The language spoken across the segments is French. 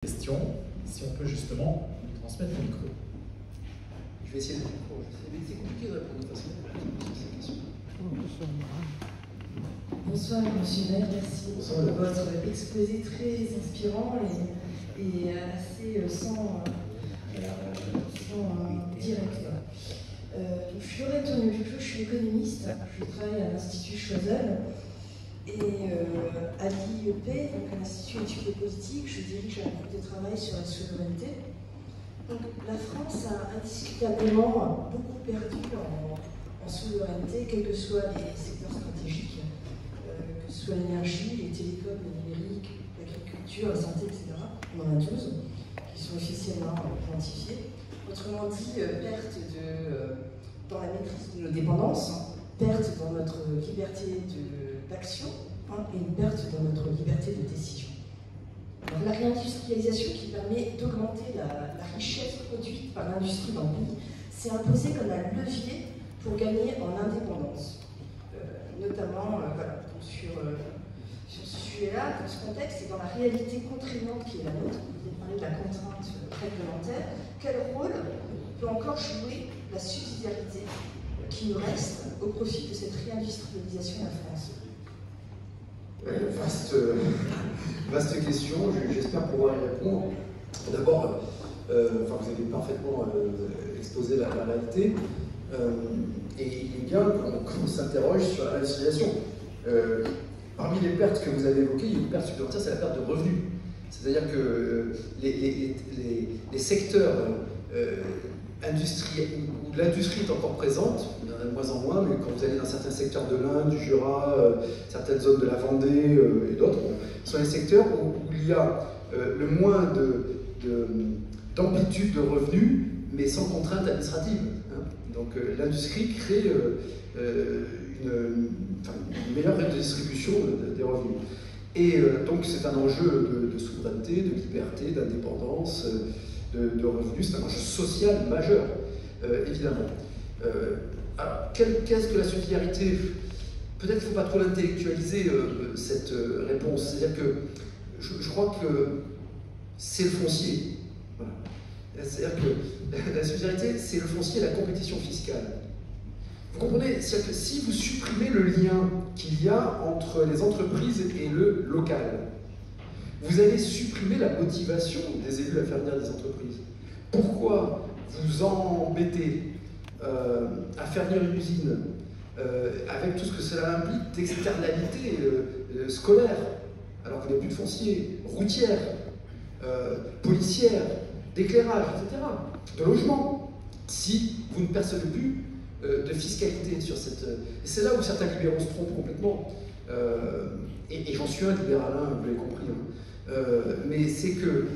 Question, si on peut justement lui transmettre le micro. Je vais essayer de répondre. C'est compliqué de répondre de façon à ces questions. Bonsoir, monsieur Maire, merci pour votre exposé très inspirant et assez sans direct. Je suis Laurette Neuvieux, je suis économiste, je travaille à l'Institut Choiseul et à l'IEP, donc à l'Institut d'études politiques, je dirige un groupe de travail sur la souveraineté. Donc la France a indiscutablement beaucoup perdu en souveraineté, quels que soient les secteurs stratégiques, que ce soit l'énergie, les télécoms, le numérique, l'agriculture, la santé, etc. On en a 12 qui sont officiellement quantifiés. Autrement dit, perte dans la maîtrise de nos dépendances, perte dans notre liberté d'action et une perte dans notre liberté de décision. Donc, la réindustrialisation qui permet d'augmenter la richesse produite par l'industrie dans le pays s'est imposée comme un levier pour gagner en indépendance. Notamment voilà, sur ce sujet-là, dans ce contexte et dans la réalité contraignante qui est la nôtre, vous avez parlé de la contrainte réglementaire, quel rôle peut encore jouer la subsidiarité qui nous reste au profit de cette réindustrialisation de la France? Vaste question, j'espère pouvoir y répondre. D'abord, vous avez parfaitement exposé la réalité, et il est bien qu'on s'interroge sur la réindustrialisation. Parmi les pertes que vous avez évoquées, il y a une perte supplémentaire, c'est la perte de revenus. C'est-à-dire que les secteurs industriels où l'industrie est encore présente, il y en a de moins en moins, mais quand vous allez dans certains secteurs de l'Inde, du Jura, certaines zones de la Vendée et d'autres, sont les secteurs où il y a le moins d'amplitude de revenus, mais sans contrainte administrative. Hein. Donc l'industrie crée une meilleure redistribution des revenus. Et donc c'est un enjeu de souveraineté, de liberté, d'indépendance, de revenus, c'est un enjeu social majeur, évidemment. Alors, qu'est-ce que la subsidiarité? Peut-être qu'il ne faut pas trop l'intellectualiser, cette réponse. C'est-à-dire que je crois que c'est le foncier. Voilà. C'est-à-dire que la subsidiarité, c'est le foncier et la compétition fiscale. Vous comprenez? C'est-à-dire que si vous supprimez le lien qu'il y a entre les entreprises et le local, vous allez supprimer la motivation des élus à faire venir des entreprises. Pourquoi vous embêtez à faire venir une usine avec tout ce que cela implique d'externalité scolaire, alors qu'il n'y a plus de foncier, routière, policière, d'éclairage, etc., de logement, si vous ne percevez plus de fiscalité sur cette... Et c'est là où certains libéraux se trompent complètement. Et j'en suis un libéral, hein, vous l'avez compris. Hein. Mais c'est que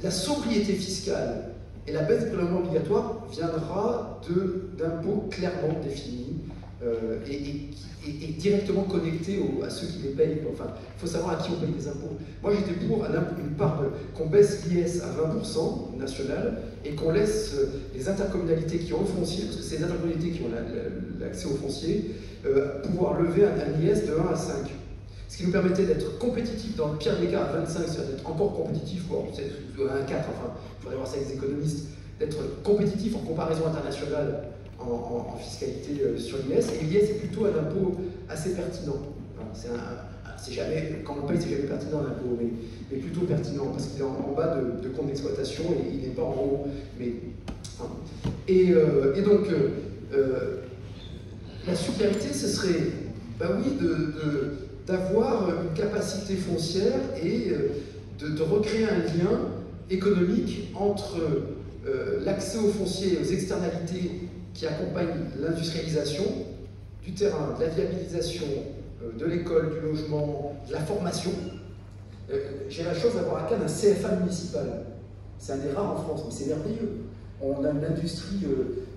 la sobriété fiscale et la baisse des prélèvements obligatoires viendra d'impôts clairement définis et directement connectés à ceux qui les payent. Enfin, il faut savoir à qui on paye les impôts. Moi, j'étais pour une part qu'on baisse l'IS à 20% national et qu'on laisse les intercommunalités qui ont le foncier, parce que c'est les intercommunalités qui ont l'accès au foncier, pouvoir lever un IS de 1 à 5. Ce qui nous permettait d'être compétitifs dans le pire des cas à 25, c'est-à-dire d'être encore compétitifs, à 4, enfin, il faudrait voir ça avec les économistes, d'être compétitifs en comparaison internationale en fiscalité sur l'IS, et l'IS est plutôt un impôt assez pertinent. C'est jamais, quand on paye, c'est jamais pertinent l'impôt, mais plutôt pertinent, parce qu'il est en bas de compte d'exploitation et il n'est pas en haut. Et donc, la subsidiarité, ce serait, oui, d'avoir une capacité foncière et de recréer un lien économique entre l'accès au foncier et aux externalités qui accompagnent l'industrialisation du terrain, de la viabilisation de l'école, du logement, de la formation. J'ai la chance d'avoir à Cannes un CFA municipal. C'est un des rares en France, mais c'est merveilleux. On a une industrie,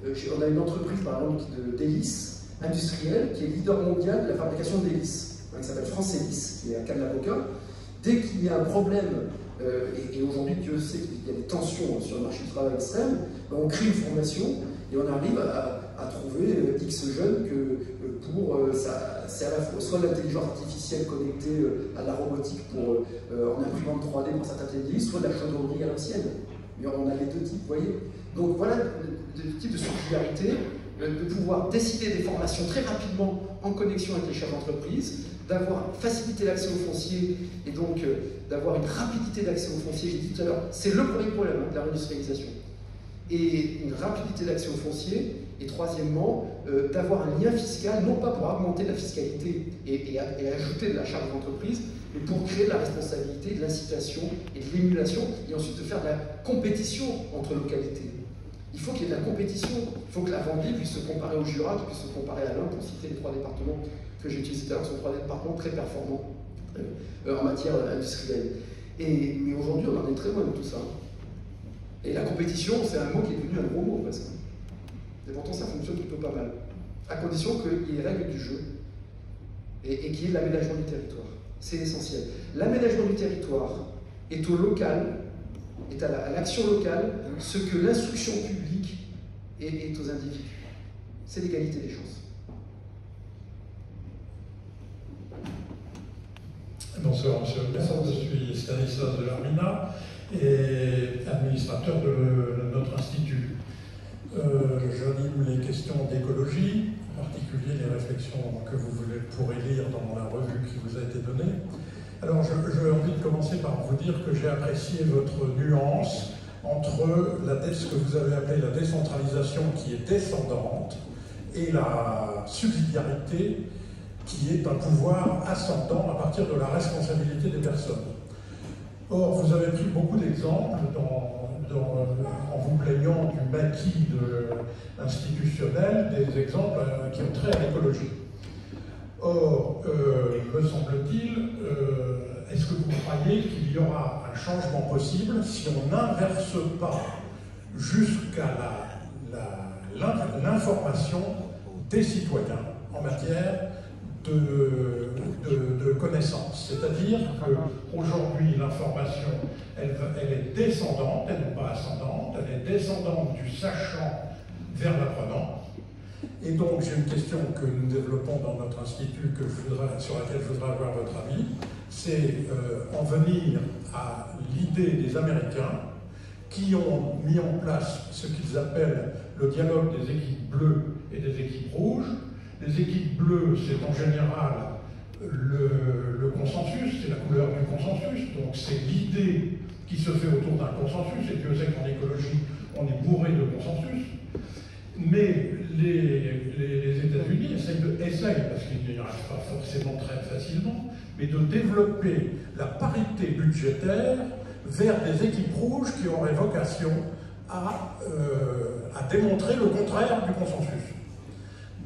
on a une entreprise par exemple d'hélices industrielle qui est leader mondial de la fabrication d'hélices, qui s'appelle France Hélice, qui est à Cannes-l'Avocat. Dès qu'il y a un problème, et aujourd'hui Dieu sait qu'il y a des tensions sur le marché du travail extrême, on crée une formation Et on arrive à trouver X jeunes que c'est à la fois soit l'intelligence artificielle connectée à la robotique en imprimante 3D pour certains pays, soit de la chaudronnerie à l'ancienne. Mais on a les deux types, vous voyez. Donc voilà le type de subsidiarité, de pouvoir décider des formations très rapidement en connexion avec les chefs d'entreprise, d'avoir facilité l'accès au foncier et donc d'avoir une rapidité d'accès au foncier. J'ai dit tout à l'heure, c'est le premier problème de la réindustrialisation. Et une rapidité d'accès au foncier, et troisièmement, d'avoir un lien fiscal, non pas pour augmenter la fiscalité et ajouter de la charge d'entreprise, mais pour créer de la responsabilité, de l'incitation et de l'émulation, et ensuite de faire de la compétition entre localités. Il faut qu'il y ait de la compétition, il faut que la Vendée puisse se comparer au Jura, qui puisse se comparer à l'Ain, pour citer les 3 départements que j'ai utilisés tout à l'heure, ce sont 3 départements très performants en matière industrielle. Mais aujourd'hui, on en est très loin de tout ça. Et la compétition, c'est un mot qui est devenu un gros mot, presque. Et pourtant, ça fonctionne plutôt pas mal. À condition qu'il y ait règles du jeu et qu'il y ait l'aménagement du territoire. C'est essentiel. L'aménagement du territoire est au local, est à l'action locale, ce que l'instruction publique est aux individus. C'est l'égalité des chances. Bonsoir, monsieur le maire. Je suis Stanislas de l'Armina et administrateur de notre institut. J'anime les questions d'écologie, en particulier les réflexions que vous pourrez lire dans la revue qui vous a été donnée. Alors, j'ai envie de commencer par vous dire que j'ai apprécié votre nuance entre ce que vous avez appelé la décentralisation qui est descendante et la subsidiarité qui est un pouvoir ascendant à partir de la responsabilité des personnes. Or, vous avez pris beaucoup d'exemples en vous plaignant du maquis institutionnel, des exemples qui ont trait à l'écologie. Or, me semble-t-il, est-ce que vous croyez qu'il y aura un changement possible si on n'inverse pas jusqu'à l'information des citoyens en matière de connaissances? C'est-à-dire qu'aujourd'hui, l'information, elle est descendante, elle n'est pas ascendante, elle est descendante du sachant vers l'apprenant. Et donc, j'ai une question que nous développons dans notre institut sur laquelle je voudrais avoir votre avis. C'est en venir à l'idée des Américains qui ont mis en place ce qu'ils appellent le dialogue des équipes bleues et des équipes rouges. Les équipes bleues, c'est en général le consensus, c'est la couleur du consensus, donc c'est l'idée qui se fait autour d'un consensus, et Dieu sait qu'en écologie, on est bourré de consensus. Mais les États-Unis essayent, parce qu'ils n'y arrivent pas forcément très facilement, mais de développer la parité budgétaire vers des équipes rouges qui auraient vocation à démontrer le contraire du consensus.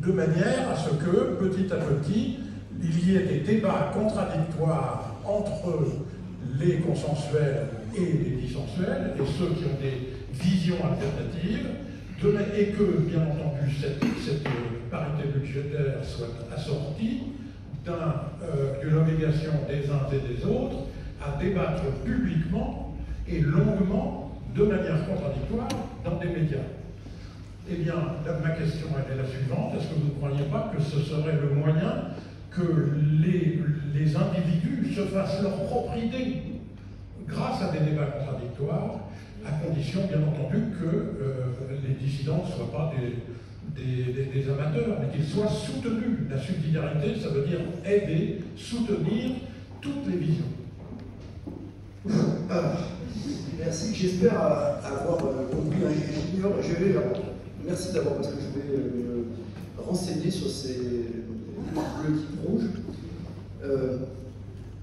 De manière à ce que, petit à petit, il y ait des débats contradictoires entre les consensuels et les dissensuels, et ceux qui ont des visions alternatives, et que, bien entendu, cette parité budgétaire soit assortie d'une obligation des uns et des autres à débattre publiquement et longuement, de manière contradictoire, dans des médias. Eh bien, ma question est la suivante. Est-ce que vous ne croyez pas que ce serait le moyen que les individus se fassent leur propre idée grâce à des débats contradictoires, à condition, bien entendu, que les dissidents ne soient pas des amateurs, mais qu'ils soient soutenus. La subsidiarité, ça veut dire aider, soutenir toutes les visions. Merci, j'espère avoir compris. Merci d'abord, parce que je vais me renseigner sur ces bleus qui rouges.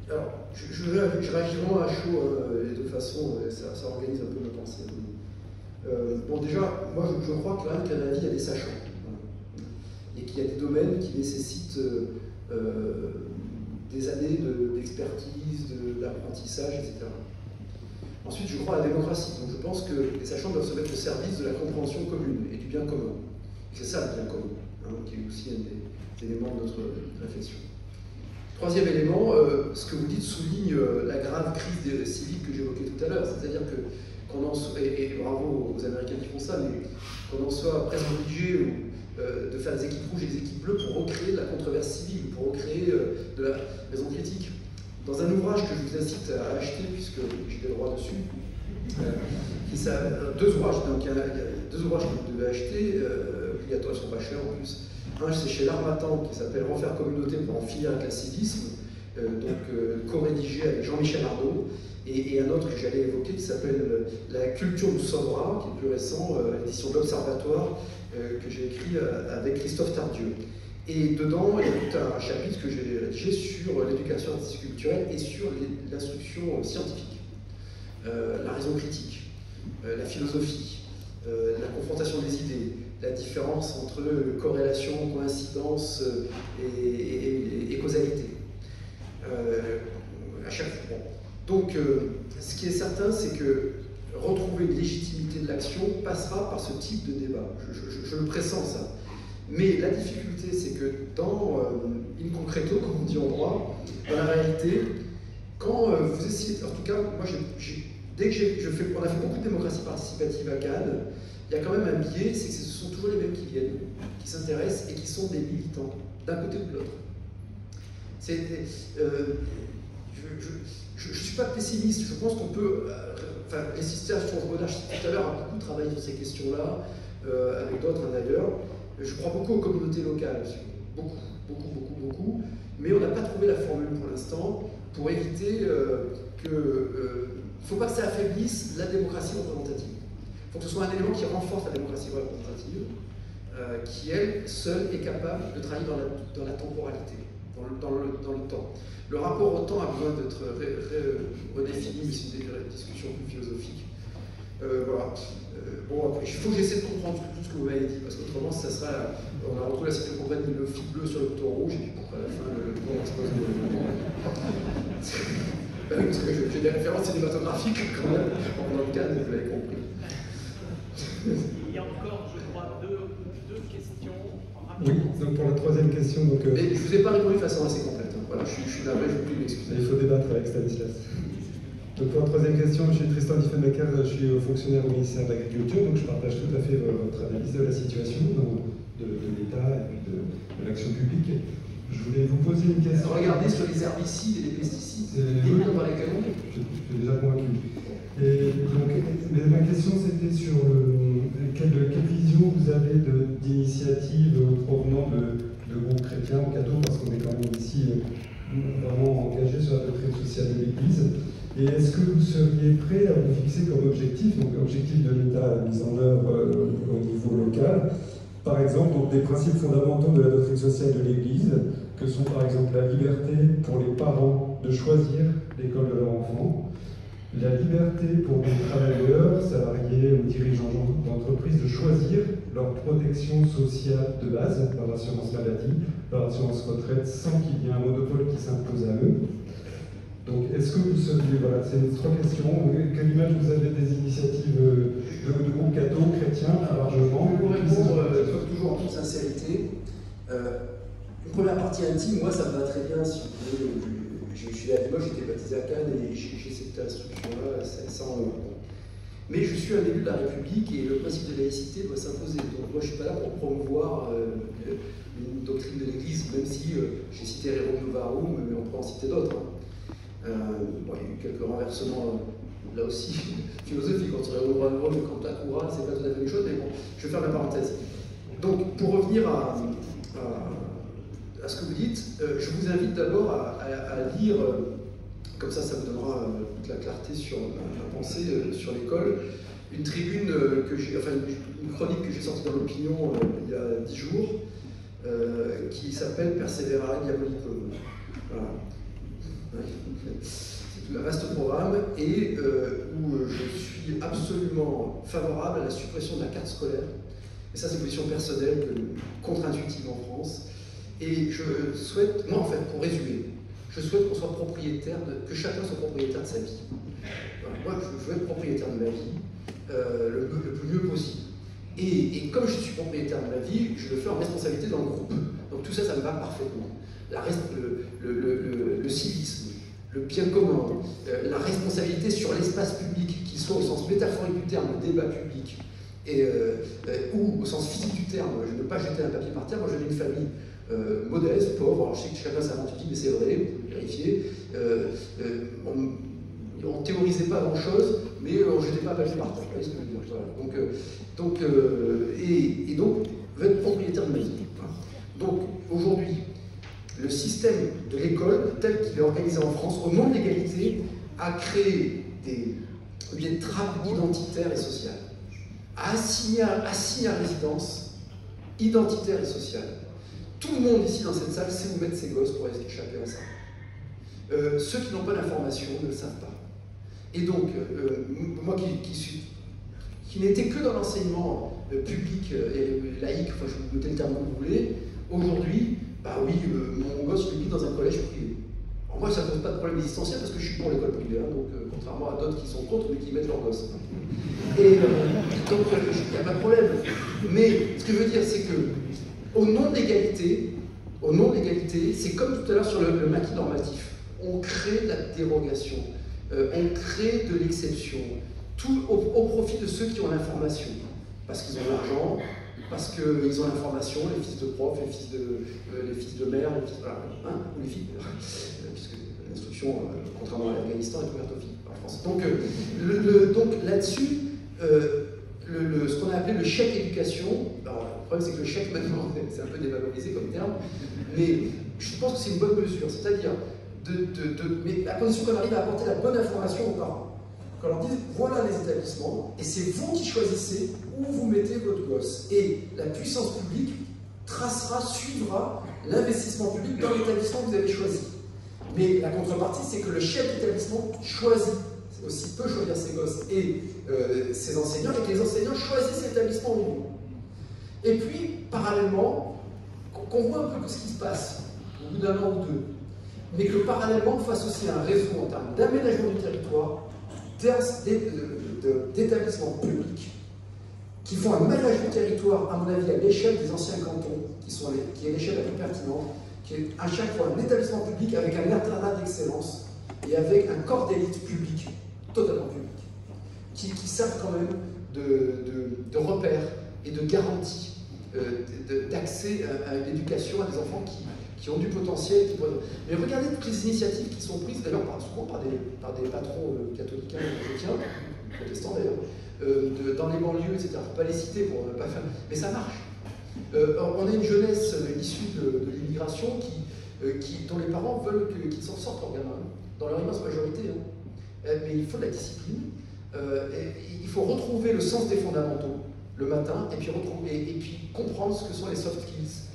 Alors, je réagis vraiment à chaud et de façon, ça organise un peu ma pensée. Bon, déjà, moi je crois que quand même qu'à la vie, il y a des sachants. Et qu'il y a des domaines qui nécessitent des années d'expertise, d'apprentissage, etc. Ensuite, je crois à la démocratie. Donc je pense que les sachants doivent se mettre au service de la compréhension commune et du bien commun. C'est ça le bien commun, qui est aussi un des éléments de notre réflexion. Troisième élément, ce que vous dites souligne la grave crise civique que j'évoquais tout à l'heure. C'est-à-dire que et bravo aux Américains qui font ça, mais qu'on en soit presque obligé de faire des équipes rouges et des équipes bleues pour recréer de la controverse civile, pour recréer de la raison critique. Dans un ouvrage que je vous incite à acheter, puisque j'ai des droits dessus, deux ouvrages, donc il y a deux ouvrages que vous devez acheter, obligatoires, ils ne sont pas chers en plus. Un, c'est chez l'Harmattan, qui s'appelle Refaire communauté pour en finir avec la civisme, co-rédigé avec Jean-Michel Arnaud, et un autre que j'allais évoquer qui s'appelle La culture nous sauvera, qui est plus récent, l'édition de l'Observatoire, que j'ai écrit avec Christophe Tardieu. Et dedans, il y a tout un chapitre que j'ai rédigé sur l'éducation artistique culturelle et sur l'instruction scientifique, la raison critique, la philosophie, la confrontation des idées, la différence entre corrélation, coïncidence et causalité. À chaque fois. Donc, ce qui est certain, c'est que retrouver une légitimité de l'action passera par ce type de débat. Je le pressens, ça. Mais la difficulté, c'est que dans in concreto, comme on dit en droit, dans la réalité, quand vous essayez, en tout cas, moi, dès que on a fait beaucoup de démocratie participative à Cannes, il y a quand même un biais, c'est que ce sont toujours les mêmes qui viennent, qui s'intéressent et qui sont des militants, d'un côté ou de l'autre. Je ne suis pas pessimiste, je pense qu'on peut. Les situations monarchiques tout à l'heure a beaucoup travaillé sur ces questions-là, avec d'autres d'ailleurs. Je crois beaucoup aux communautés locales, beaucoup, mais on n'a pas trouvé la formule pour l'instant pour éviter il ne faut pas que ça affaiblisse la démocratie représentative. Il faut que ce soit un élément qui renforce la démocratie représentative, qui elle seule est capable de travailler dans la temporalité, dans le temps. Le rapport au temps a besoin d'être redéfini, mais c'est une discussion plus philosophique. Voilà. Bon, après, il faut que j'essaie de comprendre tout ce que vous m'avez dit, parce qu'autrement, ça sera. On a retrouvé la section complète, le fil bleu sur le bouton rouge, et puis pour à la fin, le bouton expose de. Parce que j'ai des références cinématographiques, quand même, dans le cadre, vous l'avez compris. Il y a encore, je crois, deux questions. Oui, donc pour la troisième question. Donc, mais je ne vous ai pas répondu de façon assez complète. Hein. Voilà, je suis navré, je vous prie de m'excuser. Il faut débattre avec Stanislas. Donc pour la troisième question, je suis Tristan Diffenmaker, je suis fonctionnaire au ministère de l'Agriculture, donc je partage tout à fait votre analyse de la situation de l'État et puis de l'action publique. Je voulais vous poser une question. Regardez sur les herbicides et les pesticides, évidemment par lesquels on est. Je suis déjà convaincu. Et donc, mais ma question c'était sur quelle vision vous avez d'initiatives provenant de groupes chrétiens en cadeau, parce qu'on est quand même ici vraiment engagé sur la doctrine sociale de l'Église. Et est-ce que vous seriez prêt à vous fixer comme objectif, donc objectif de l'État mis en œuvre au niveau local, par exemple donc des principes fondamentaux de la doctrine sociale de l'Église, que sont par exemple la liberté pour les parents de choisir l'école de leur enfant, la liberté pour les travailleurs, salariés ou dirigeants d'entreprise de choisir leur protection sociale de base, leur assurance maladie, leur assurance retraite, sans qu'il y ait un monopole qui s'impose à eux. Donc, est-ce que vous seriez, voilà, c'est trois questions. Quelle image vous avez des initiatives de groupes cathos, chrétiens, largement? Pour répondre toujours en toute sincérité, une première partie intime, moi ça me va très bien, si vous voulez. Moi j'étais baptisé à Cannes et j'ai cette instruction-là, sans. Mais je suis un élu de la République et le principe de laïcité doit s'imposer. Donc moi je ne suis pas là pour promouvoir une doctrine de l'Église, même si j'ai cité Rerum Novarum, mais on peut en citer d'autres. Bon, il y a eu quelques renversements là aussi philosophiques entre Rerum Novarum et Quanta Cura, c'est pas tout à fait la même chose, mais bon, je vais faire la parenthèse. Donc pour revenir à ce que vous dites, je vous invite d'abord à lire, comme ça vous donnera toute la clarté sur ma pensée sur l'école, une tribune une chronique que j'ai sortie dans l'Opinion il y a 10 jours, qui s'appelle Perseverare Diabolicum. Voilà. C'est un vaste programme et où je suis absolument favorable à la suppression de la carte scolaire. Et ça, c'est une position personnelle, contre-intuitive en France. Et je souhaite, moi en fait, pour résumer, je souhaite qu'on soit propriétaire, que chacun soit propriétaire de sa vie. Voilà, moi, je veux être propriétaire de ma vie le plus mieux possible. Et comme je suis propriétaire de ma vie, je le fais en responsabilité dans le groupe. Donc tout ça, ça me va parfaitement. Le civisme, le bien commun, la responsabilité sur l'espace public, qu'il soit au sens métaphorique du terme, le débat public, ou au sens physique du terme, je ne veux pas jeter un papier par terre, moi je viens d'une famille modeste, pauvre, alors je sais que chacun s'invente, mais c'est vrai, vous pouvez vérifier, on ne théorisait pas grand-chose, mais on ne jetait pas un papier par terre, vous voyez ce que je veux dire, voilà. Donc, vous êtes propriétaire de maison. Voilà. Donc, aujourd'hui, le système de l'école, tel qu'il est organisé en France, au nom de l'égalité, a créé des trappes identitaires et sociales, a assigné à résidence identitaire et sociale. Tout le monde ici dans cette salle sait où mettre ses gosses pour échapper à ça. Ceux qui n'ont pas d'information ne le savent pas. Et donc, moi qui n'étais que dans l'enseignement public et laïque, enfin je vous mettez le terme que vous voulez, aujourd'hui, bah oui, mon gosse je le vis dans un collège privé. Alors moi ça ne pose pas de problème existentiel parce que je suis pour l'école privée, hein, donc contrairement à d'autres qui sont contre mais qui mettent leur gosse. Et donc il n'y a pas de problème. Mais ce que je veux dire c'est que au nom de l'égalité, c'est comme tout à l'heure sur le maquis normatif. On crée de la dérogation, on crée de l'exception, tout au profit de ceux qui ont l'information, parce qu'ils ont l'argent, parce qu'ils ont l'information, les fils de profs, les fils de maires, les fils, voilà, hein, ou les filles, puisque l'instruction, contrairement à l'Afghanistan, est ouverte aux filles en France. Donc là-dessus, ce qu'on a appelé le chèque éducation, alors le problème c'est que le chèque maintenant, c'est un peu dévalorisé comme terme, mais je pense que c'est une bonne mesure, c'est-à-dire mais à condition qu'on arrive à apporter la bonne information aux parents. Qu'on leur dise, voilà les établissements, et c'est vous qui choisissez où vous mettez votre gosse. Et la puissance publique suivra l'investissement public dans l'établissement que vous avez choisi. Mais la contrepartie, c'est que le chef d'établissement choisit, aussi peut choisir ses gosses et ses enseignants, et que les enseignants choisissent l'établissement où ils vont. Et puis, parallèlement, qu'on voit un peu ce qui se passe, au bout d'un an ou deux, mais que parallèlement, on fasse aussi un réseau en termes d'aménagement du territoire, d'établissements publics qui font un maillage du territoire, à mon avis, à l'échelle des anciens cantons, qui est l'échelle la plus pertinente, qui est à chaque fois un établissement public avec un internat d'excellence et avec un corps d'élite public, totalement public, qui servent quand même de repères et de garantie d'accès à une éducation à des enfants qui ont du potentiel. Mais regardez toutes les initiatives qui sont prises, d'ailleurs souvent par des patrons catholiques ou chrétiens, protestants d'ailleurs, dans les banlieues, etc. Il ne faut pas les citer pour ne pas faire... Mais ça marche. On a une jeunesse issue de l'immigration dont les parents veulent qu'ils s'en sortent, leurs gamins, dans leur immense majorité. Mais il faut de la discipline. Il faut retrouver le sens des fondamentaux le matin, et puis comprendre ce que sont les soft skills,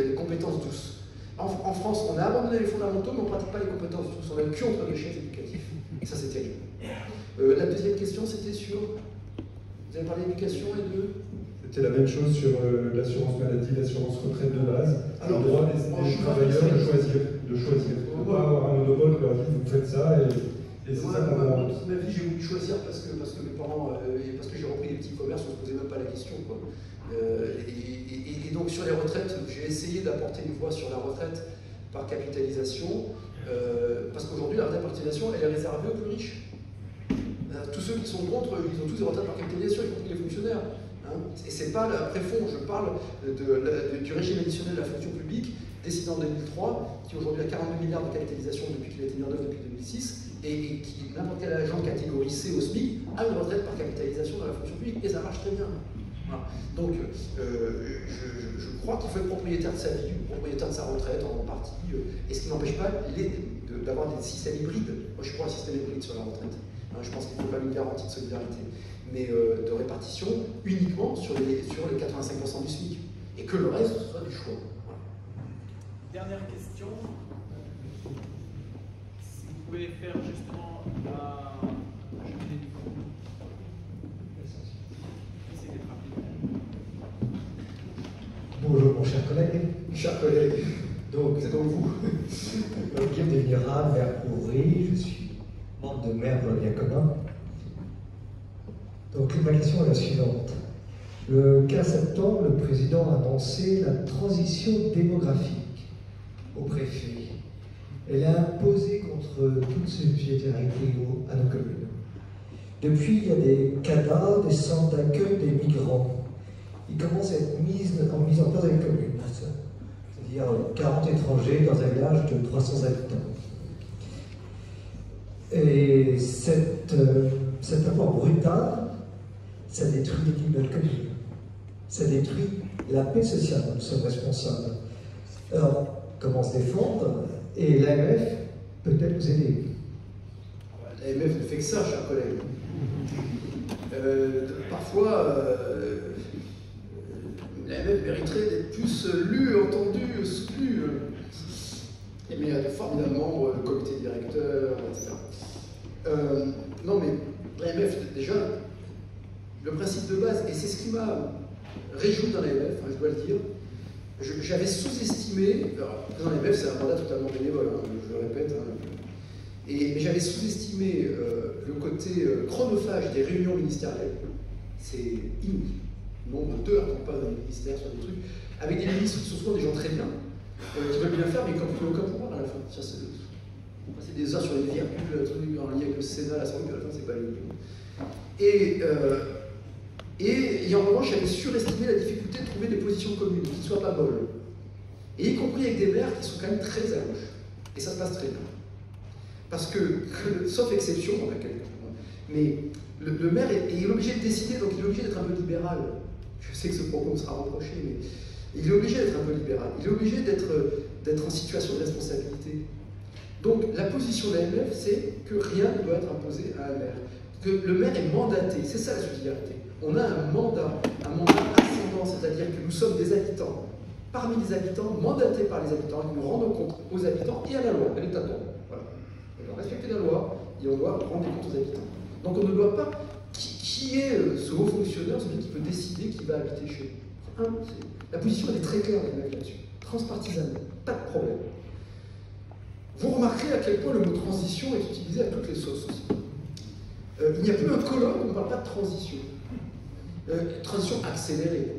les compétences douces. En France, on a abandonné les fondamentaux, mais on ne pratique pas les compétences douces. On a le cul entre les chaises éducatifs. Et ça, c'est terrible. La deuxième question, c'était sur... Vous avez parlé d'éducation et de... C'était la même chose sur l'assurance maladie, l'assurance retraite de base. Alors, le droit des travailleurs de choisir. On ne peut pas avoir un monopole qui leur dit vous faites ça et c'est ça qu'on va... Toute ma vie, j'ai voulu choisir parce que mes parents, parce que j'ai repris les petits commerces, on ne se posait même pas la question, quoi. Et donc sur les retraites, j'ai essayé d'apporter une voix sur la retraite par capitalisation, parce qu'aujourd'hui la retraite par capitalisation, elle est réservée aux plus riches. Tous ceux qui sont contre, ils ont tous des retraites par capitalisation, y compris les fonctionnaires. Et c'est pas l'après-fond, je parle du régime additionnel de la fonction publique, décidé en 2003, qui aujourd'hui a 42 milliards de capitalisation depuis qu'il a été mis en œuvre depuis 2006, et qui, n'importe quel agent catégorie C au SMIC, a une retraite par capitalisation dans la fonction publique, et ça marche très bien. Voilà. Donc, je crois qu'il faut être propriétaire de sa vie, propriétaire de sa retraite en partie, et ce qui n'empêche pas d'avoir des systèmes hybrides. Moi, je suis pour un système hybride sur la retraite. Je pense qu'il faut pas une garantie de solidarité, mais de répartition uniquement sur les 85% du SMIC, et que le reste soit du choix. Voilà. Dernière question. Si vous pouvez faire justement la... Bonjour mon cher collègue. Chers collègues, donc c'est donc vous. Guillaume Desmira, maire Couvry, je suis membre de maire de Diaconin. Donc ma question est la suivante. Le 15 septembre, le président a annoncé la transition démographique au préfet. elle a imposé contre toute subsidiarité à nos communes. Depuis, il y a des CADA, des centres d'accueil des migrants. Ils commencent à être mis en place dans les communes. C'est-à-dire 40 étrangers dans un village de 300 habitants. Et cet apport brutal, ça détruit l'équipe de notre commune. Ça détruit la paix sociale dont nous sommes responsables. Alors, comment se défendre? Et l'AMF peut-être vous aider. L'AMF ne fait que ça, chers collègues. Parfois, l'AMF mériterait d'être plus lu, entendu, soutenu. Mais il y a de formidables membres, le comité directeur, etc. Non, mais l'AMF, déjà, le principe de base, et c'est ce qui m'a réjoui dans l'AMF, je dois le dire, j'avais sous-estimé, alors, président de l'AMF, c'est un mandat totalement bénévole, je le répète, mais j'avais sous-estimé le côté chronophage des réunions ministérielles. C'est inouï. Nombre d'heures qu'on passe dans les ministères sur des trucs, avec des ministres qui sont souvent des gens très bien, qui veulent bien faire, mais qui n'ont aucun pouvoir à la fin. C'est des heures sur les virgules, trucs en lien avec le Sénat, l'Assemblée, à la fin, c'est pas les Et en revanche, j'avais surestimé la difficulté de trouver des positions communes qui ne soient pas molles. Et y compris avec des maires qui sont quand même très à gauche. Et ça se passe très bien. Parce que, sauf exception, on a quelques. Mais le maire est obligé de décider, donc il est obligé d'être un peu libéral. Je sais que ce propos me sera reproché, mais il est obligé d'être un peu libéral. Il est obligé d'être en situation de responsabilité. Donc la position de l'AMF, c'est que rien ne doit être imposé à un maire. Que le maire est mandaté, c'est ça la subsidiarité. On a un mandat ascendant, c'est-à-dire que nous sommes des habitants, parmi les habitants, mandatés par les habitants, et nous rendons compte aux habitants et à la loi, à l'état de droit. Voilà. On doit respecter la loi et on doit rendre compte aux habitants. Donc on ne doit pas. Qui est ce haut fonctionnaire, celui qui peut décider qui va habiter chez nous? La position elle est très claire là-dessus. Transpartisane, pas de problème. Vous remarquerez à quel point le mot transition est utilisé à toutes les sauces aussi. Il n'y a plus un colloque où on ne parle pas de transition. Transition accélérée.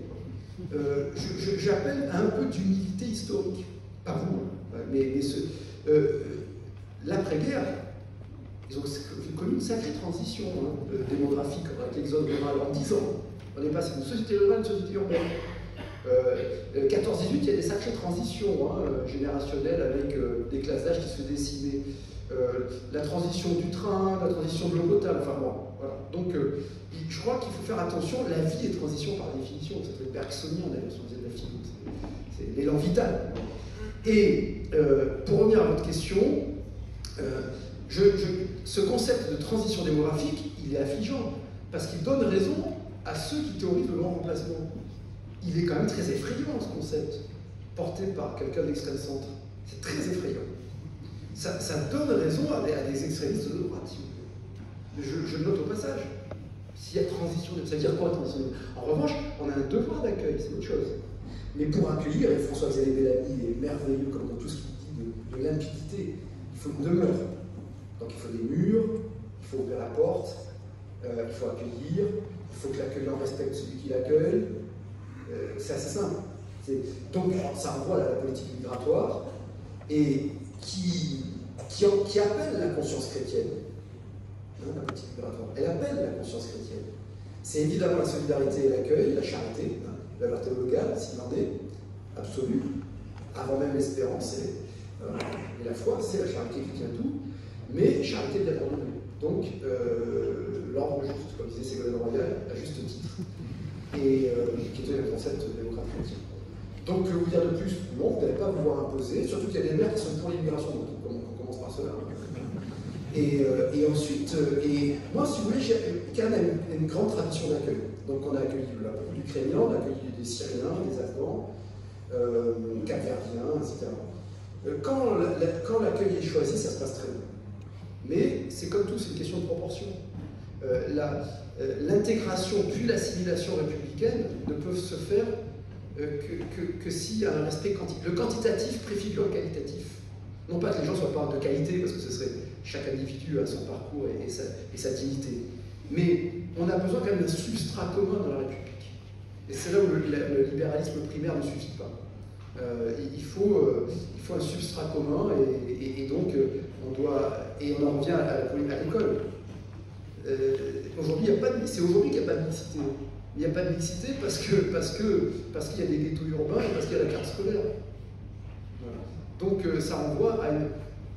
J'appelle à un peu d'humilité historique. Pas vous, mais l'après-guerre, ils ont connu une sacrée transition démographique avec l'exode rural en 10 ans. On est passé d'une société rurale à une société urbaine. 14-18, il y a des sacrées transitions générationnelles avec des classes d'âge qui se dessinaient. La transition du train, la transition de l'eau potable, enfin bon, voilà. Donc je crois qu'il faut faire attention, la vie est transition par définition, c'est très bergsonien d'ailleurs, si on faisait de la philo, c'est l'élan vital. Et pour revenir à votre question, ce concept de transition démographique, il est affligeant, parce qu'il donne raison à ceux qui théorisent le grand remplacement. Il est quand même très effrayant ce concept, porté par quelqu'un d'extrême centre. C'est très effrayant. Ça donne raison à des extrémistes de droite. Je le note au passage. S'il y a transition, ça veut dire quoi transition? En revanche, on a un devoir d'accueil, c'est autre chose. Mais pour accueillir, et François-Xavier Bellamy est merveilleux comme dans tout ce qu'il dit de limpidité, il faut une demeure. Donc il faut des murs, il faut ouvrir la porte, il faut accueillir, il faut que l'accueillant respecte celui qui l'accueille. C'est assez simple. Donc ça renvoie à la politique migratoire et qui appelle la conscience chrétienne. La politique migratoire, elle appelle la conscience chrétienne. C'est évidemment la solidarité et l'accueil, la charité, la vertu théologale, s'il en est, absolue, avant même l'espérance et la foi, c'est la charité qui tient tout, mais charité bien ordonnée. Donc l'ordre juste, comme disait Ségolène Royal, à juste titre. Et qui était le concept démocrate chrétien. Donc, vous dire de plus, non, vous n'allez pas vous voir imposer, surtout qu'il y a des maires qui sont pour l'immigration, donc on commence par cela. Et ensuite, moi, si vous voulez, Cannes a une grande tradition d'accueil. Donc, on a accueilli beaucoup d'Ukrainiens, on a accueilli des Syriens, des Afghans, Capverdiens, etc. Quand l'accueil est choisi, ça se passe très bien. Mais c'est comme tout, c'est une question de proportion. L'intégration puis l'assimilation républicaine ne peuvent se faire que s'il y a un respect quantitatif. Le quantitatif préfigure le qualitatif. Non pas que les gens soient pas de qualité, parce que ce serait chaque individu a son parcours et sa dignité. Mais on a besoin quand même d'un substrat commun dans la République. Et c'est là où le libéralisme primaire ne suffit pas. Il faut un substrat commun et donc on en revient à l'école. Aujourd'hui, c'est aujourd'hui qu'il n'y a pas de mixité. Il n'y a pas de mixité parce qu'il y a des ghettos urbains et parce qu'il y a la carte scolaire. Voilà. Donc ça renvoie à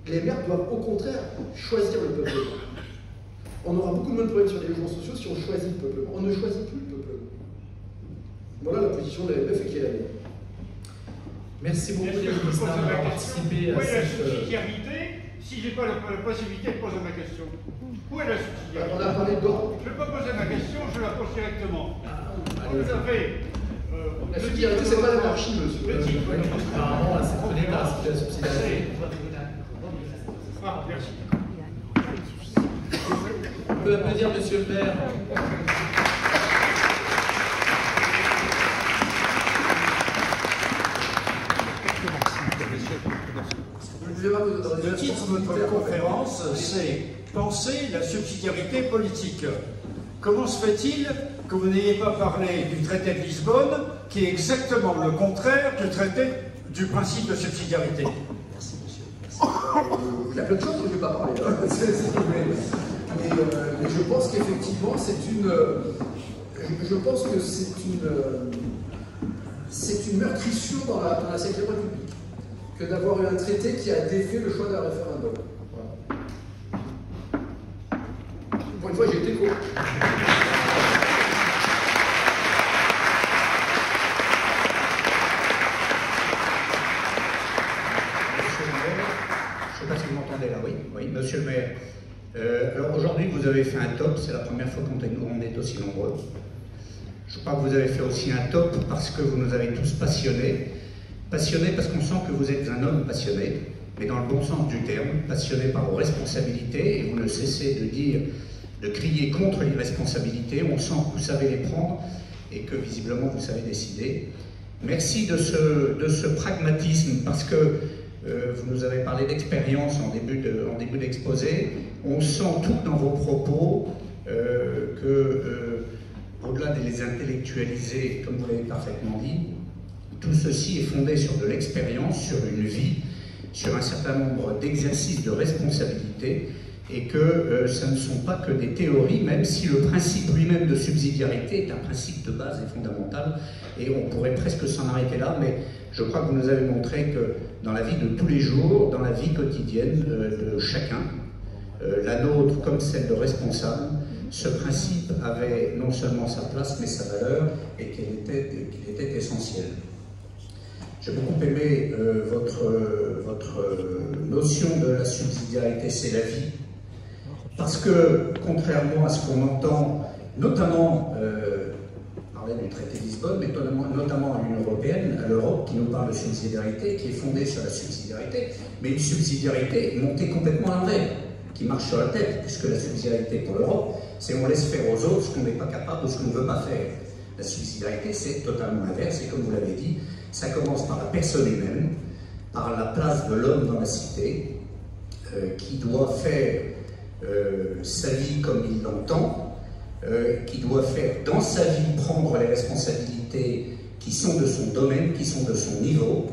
les maires doivent au contraire choisir le peuplement. On aura beaucoup moins de problèmes sur les logements sociaux si on choisit le peuplement. On ne choisit plus le peuplement. Voilà la position de l'AMF et qui est la mienne. Merci beaucoup d'avoir participé à cette... Où est la cette... subsidiarité si je n'ai pas la possibilité de poser ma question? Où est la subsidiarité? On a parlé d'ordre. Je ne vais pas poser ma question, je la pose directement. Vous avez... la subsidiarité, c'est pas l'anarchie, monsieur. Apparemment, c'est connaît pas la subsidiarité. Ah, merci. On peut applaudir monsieur le maire. Le titre de votre conférence, c'est « Penser la subsidiarité politique ». Comment se fait-il que vous n'ayez pas parlé du traité de Lisbonne, qui est exactement le contraire du principe de subsidiarité? Merci, monsieur. Il y a plein de choses que je ne vais pas parler là. Mais je pense qu'effectivement, je pense que c'est une meurtrissure dans la V République que d'avoir eu un traité qui a défait le choix d'un référendum. Voilà. Pour une fois, j'ai été court. Je ne sais pas si vous m'entendez là, oui, monsieur le maire. Alors aujourd'hui, vous avez fait un top, c'est la première fois qu'on est aussi nombreux. Je crois que vous avez fait aussi un top parce que vous nous avez tous passionnés. Passionnés parce qu'on sent que vous êtes un homme passionné, mais dans le bon sens du terme, passionné par vos responsabilités, et vous ne cessez de crier contre l'irresponsabilité. On sent que vous savez les prendre et que visiblement vous savez décider. Merci de ce pragmatisme parce que vous nous avez parlé d'expérience en début d'exposé. On sent tout dans vos propos au-delà de les intellectualiser, comme vous l'avez parfaitement dit, tout ceci est fondé sur de l'expérience, sur une vie, sur un certain nombre d'exercices de responsabilité, et que ce ne sont pas que des théories, même si le principe lui-même de subsidiarité est un principe de base et fondamental, et on pourrait presque s'en arrêter là, mais je crois que vous nous avez montré que dans la vie de tous les jours, dans la vie quotidienne de chacun, la nôtre comme celle de responsable, ce principe avait non seulement sa place, mais sa valeur, et qu'il était essentiel. J'ai beaucoup aimé votre notion de la subsidiarité, c'est la vie. Parce que, contrairement à ce qu'on entend, notamment, parler du traité de Lisbonne, mais notamment à l'Union européenne, à l'Europe, qui nous parle de subsidiarité, qui est fondée sur la subsidiarité, mais une subsidiarité montée complètement à l'envers, qui marche sur la tête, puisque la subsidiarité pour l'Europe, c'est on laisse faire aux autres ce qu'on n'est pas capable ou ce qu'on ne veut pas faire. La subsidiarité, c'est totalement l'inverse, et comme vous l'avez dit, ça commence par la personne humaine, par la place de l'homme dans la cité, qui doit faire sa vie comme il l'entend, qui doit faire dans sa vie prendre les responsabilités qui sont de son domaine, qui sont de son niveau,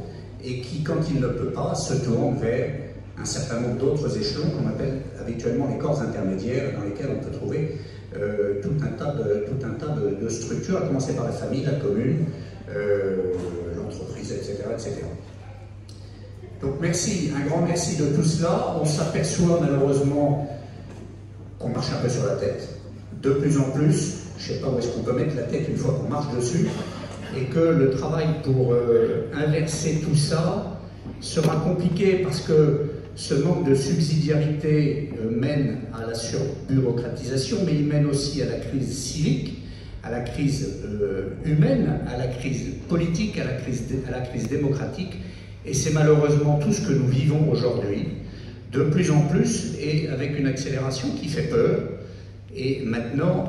et qui, quand il ne peut pas, se tourne vers un certain nombre d'autres échelons qu'on appelle habituellement les corps intermédiaires, dans lesquels on peut trouver tout un tas de structures, à commencer par la famille, la commune, l'entreprise, etc., etc. Donc merci, un grand merci de tout cela. On s'aperçoit malheureusement qu'on marche un peu sur la tête, de plus en plus. Je ne sais pas où est-ce qu'on peut mettre la tête une fois qu'on marche dessus, et que le travail pour inverser tout ça sera compliqué parce que ce manque de subsidiarité mène à la surbureaucratisation, mais il mène aussi à la crise civique, à la crise humaine, à la crise politique, à la crise démocratique, et c'est malheureusement tout ce que nous vivons aujourd'hui, de plus en plus, et avec une accélération qui fait peur. Et maintenant,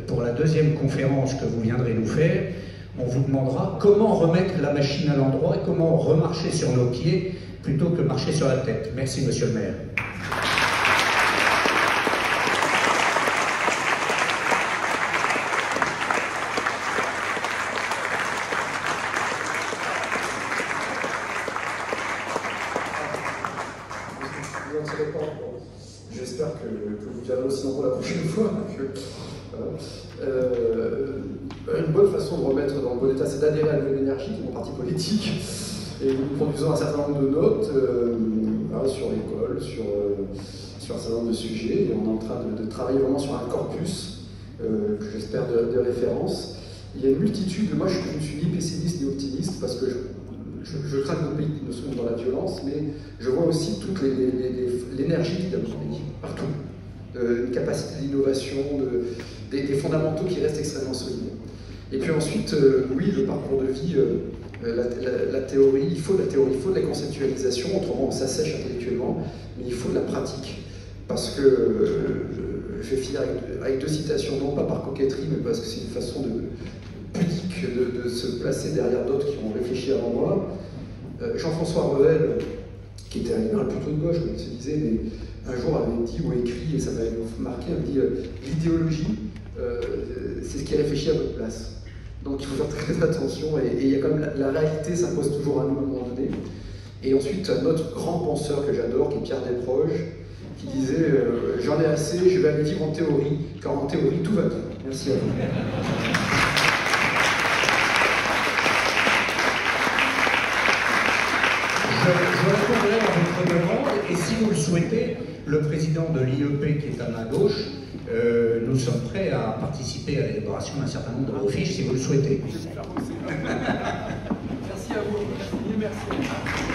pour la deuxième conférence que vous viendrez nous faire, on vous demandera comment remettre la machine à l'endroit et comment remarcher sur nos pieds plutôt que marcher sur la tête. Merci, monsieur le maire. Une bonne façon de remettre dans le bon état, c'est d'adhérer à la Nouvelle Énergie, qui est mon parti politique, et nous produisons un certain nombre de notes sur l'école, sur un certain nombre de sujets, et on est en train de travailler vraiment sur un corpus que j'espère de référence. Il y a une multitude, moi je ne suis ni pessimiste ni optimiste, parce que je crains que nos pays ne soient dans la violence, mais je vois aussi toute l'énergie qui doit donner partout. Une capacité d'innovation, des fondamentaux qui restent extrêmement solides. Et puis ensuite, oui, le parcours de vie, la théorie, il faut de la théorie, il faut de la conceptualisation, autrement on s'assèche intellectuellement, mais il faut de la pratique. Parce que, je vais finir avec deux citations, non pas par coquetterie, mais parce que c'est une façon pudique de se placer derrière d'autres qui ont réfléchi avant moi. Jean-François Revel, qui était un libéral plutôt de gauche, comme il se disait, mais un jour avait dit ou écrit, et ça m'avait marqué, il dit l'idéologie, c'est ce qui est réfléchi à votre place. Donc il faut faire très attention, et il y a quand même la réalité s'impose toujours à nous à un moment donné. Et ensuite, un autre grand penseur que j'adore, qui est Pierre Desproges, qui disait j'en ai assez, je vais aller vivre en théorie, car en théorie tout va bien. Merci à vous. Je répondrai à votre demande, et si vous le souhaitez, le président de l'IEP qui est à ma gauche, nous sommes prêts à participer à l'élaboration d'un certain nombre de vos fiches si vous le souhaitez. Merci à vous. Merci.